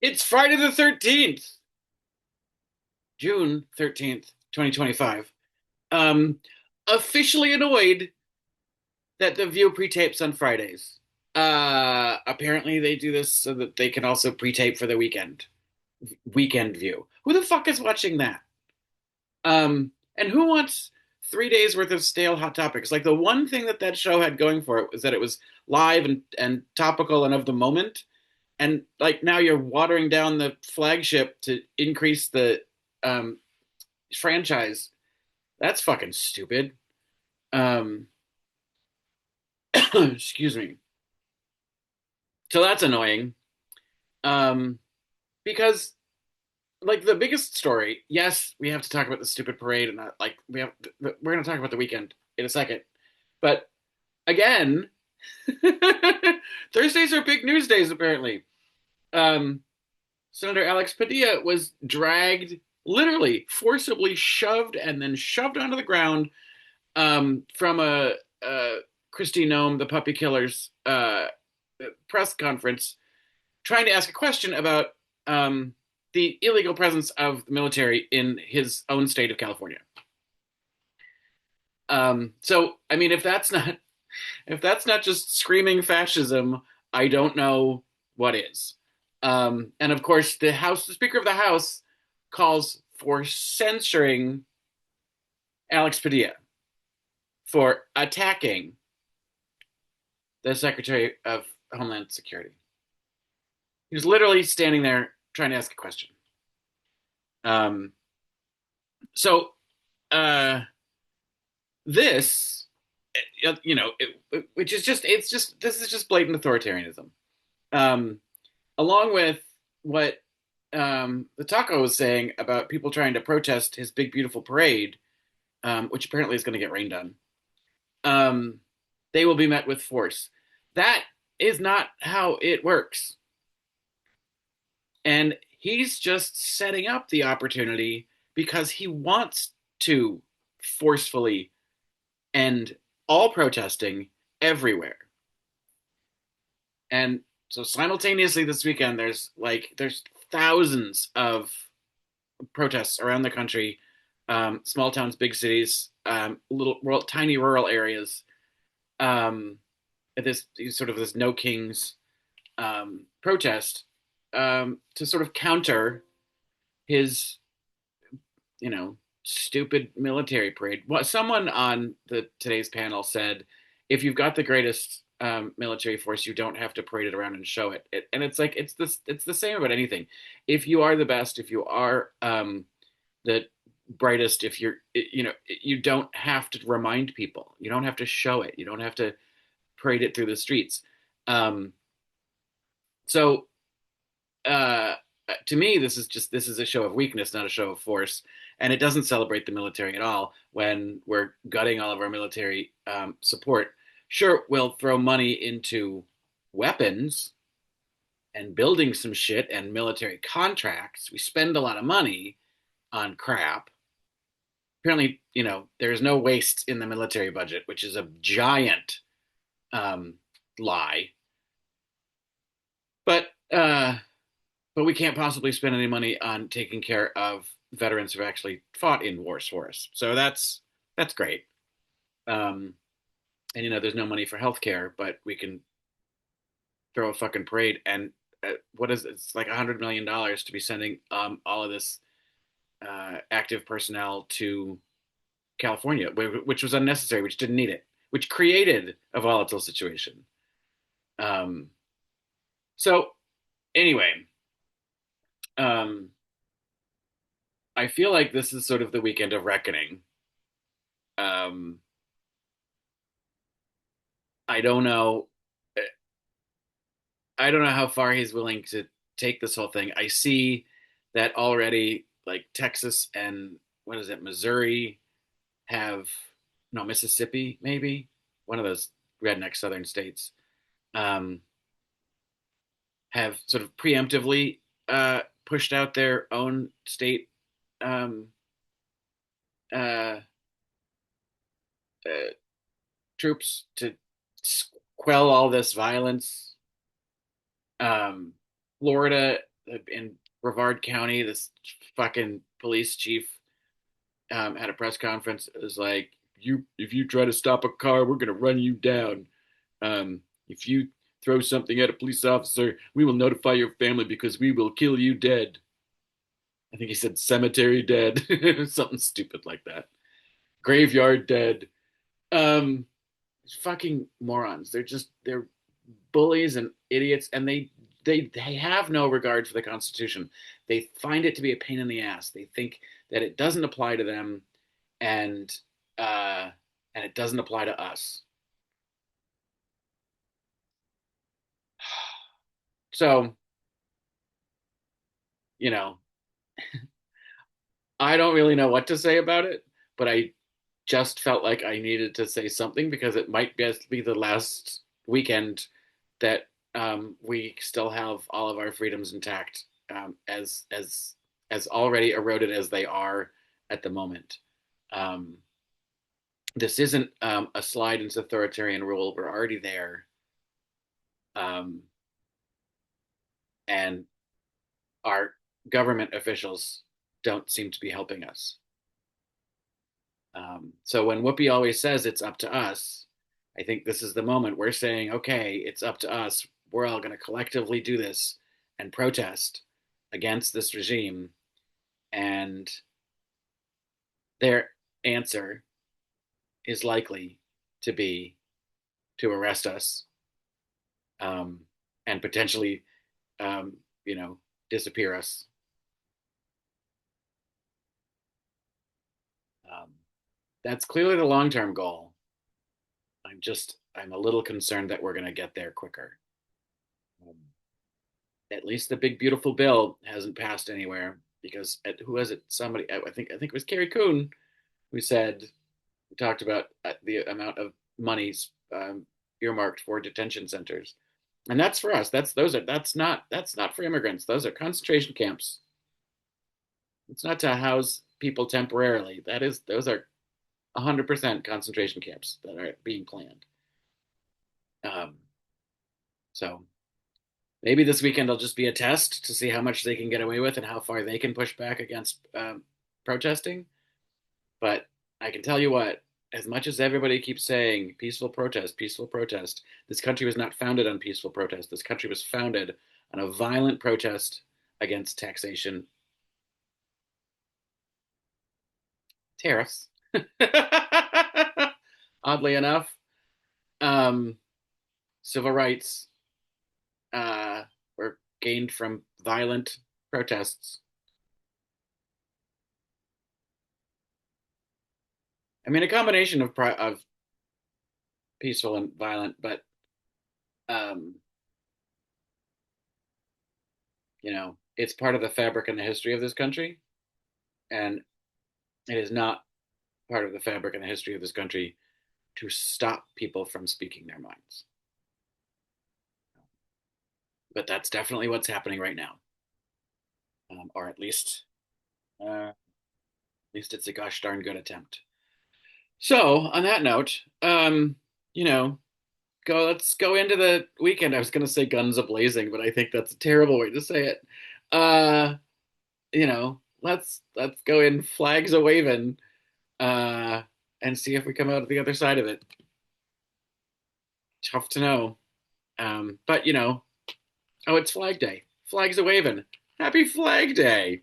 It's Friday the 13th, June 13th, 2025. Um, Officially annoyed that The View pre-tapes on Fridays. Apparently they do this so that they can also pre-tape for the weekend. Weekend View. Who the fuck is watching that? And who wants 3 days worth of stale hot topics? Like the one thing that that show had going for it was that it was live and topical and of the moment. And like now you're watering down the flagship to increase the um, franchise. That's fucking stupid. Um, excuse me. So that's annoying. Um, because like the biggest story, yes, we have to talk about the stupid parade and like we're going to talk about the weekend in a second. But again, Thursdays are big news days apparently. Um, Senator Alex Padilla was dragged, literally forcibly shoved and then shoved onto the ground from a Christy Nome, the puppy killers press conference, trying to ask a question about the illegal presence of the military in his own state of California. So, I mean, if that's not just screaming fascism, I don't know what is. And of course, the Speaker of the House, calls for censoring Alex Padilla for attacking the Secretary of Homeland Security. He was literally standing there trying to ask a question. Um, so uh, this, which is just this is just blatant authoritarianism. Um, Along with what the taco was saying about people trying to protest his big beautiful parade, which apparently is going to get rained on. Um, they will be met with force. That is not how it works. And he's just setting up the opportunity because he wants to forcefully end all protesting everywhere. And so simultaneously this weekend, there's thousands of protests around the country, small towns, big cities, tiny rural areas. Um, this sort of this No Kings protest to sort of counter his, stupid military parade. What someone on the today's panel said, if you've got the greatest military force, you don't have to parade it around and show it. And it's like it's the same about anything. If you are the best, if you are the brightest, if you're you don't have to remind people. You don't have to show it. You don't have to parade it through the streets. Um, so uh, to me, this is a show of weakness, not a show of force, and it doesn't celebrate the military at all when we're gutting all of our military support. Sure, we'll throw money into weapons and building some shit and military contracts. We spend a lot of money on crap. Apparently, there's no waste in the military budget, which is a giant um, lie. But but we can't possibly spend any money on taking care of veterans who've actually fought in wars for us. So that's great. Um, and there's no money for healthcare, but we can throw a fucking parade. And what is it? It's like $100 million to be sending all of this active personnel to California, which was unnecessary, which didn't need it, which created a volatile situation. Um, so anyway, um, I feel like this is sort of the weekend of reckoning. Um, I don't know. I don't know how far he's willing to take this whole thing. I see that already, like Texas and what is it, Missouri have no Mississippi, maybe one of those redneck southern states, um, have sort of preemptively pushed out their own state um, uh, uh, troops to quell all this violence. Um, Florida in Brevard County, this fucking police chief at a press conference is like, "You, if you try to stop a car, we're gonna run you down. If you throw something at a police officer, we will notify your family because we will kill you dead." I think he said cemetery dead, something stupid like that. Graveyard dead. Um, Fucking morons. They're bullies and idiots, and they have no regard for the Constitution. They find it to be a pain in the ass. They think that it doesn't apply to them, and uh, and it doesn't apply to us. So you know, I don't really know what to say about it, but I just felt like I needed to say something because it might just be the last weekend that we still have all of our freedoms intact, as already eroded as they are at the moment. Um, this isn't a slide into authoritarian rule. We're already there, um, and our government officials don't seem to be helping us. So when Whoopi always says it's up to us, I think this is the moment we're saying, okay, it's up to us. We're all going to collectively do this and protest against this regime. And their answer is likely to be to arrest us, um, and potentially, um, you know, disappear us. Um, that's clearly the long term goal. I'm a little concerned that we're going to get there quicker. Um, at least the big beautiful bill hasn't passed anywhere because who was it? Somebody, I think it was Carrie Coon who said, we talked about the amount of monies earmarked for detention centers, and that's for us. That's not for immigrants. Those are concentration camps. It's not to house people temporarily. Those are 100% concentration camps that are being planned. Um, so maybe this weekend will just be a test to see how much they can get away with and how far they can push back against protesting. But I can tell you what, as much as everybody keeps saying peaceful protest, this country was not founded on peaceful protest. This country was founded on a violent protest against taxation, tariffs. Oddly enough, um, civil rights were gained from violent protests. I mean, a combination of peaceful and violent, but um, it's part of the fabric and the history of this country, and it is not part of the fabric and the history of this country to stop people from speaking their minds. But that's definitely what's happening right now, or at least it's a gosh darn good attempt. So, on that note, you know, let's go into the weekend. I was going to say guns a blazing, but I think that's a terrible way to say it. Uh, let's go in flags a waving, uh, and see if we come out the other side of it. Tough to know. But oh, it's Flag Day. Flags a waving. Happy Flag Day.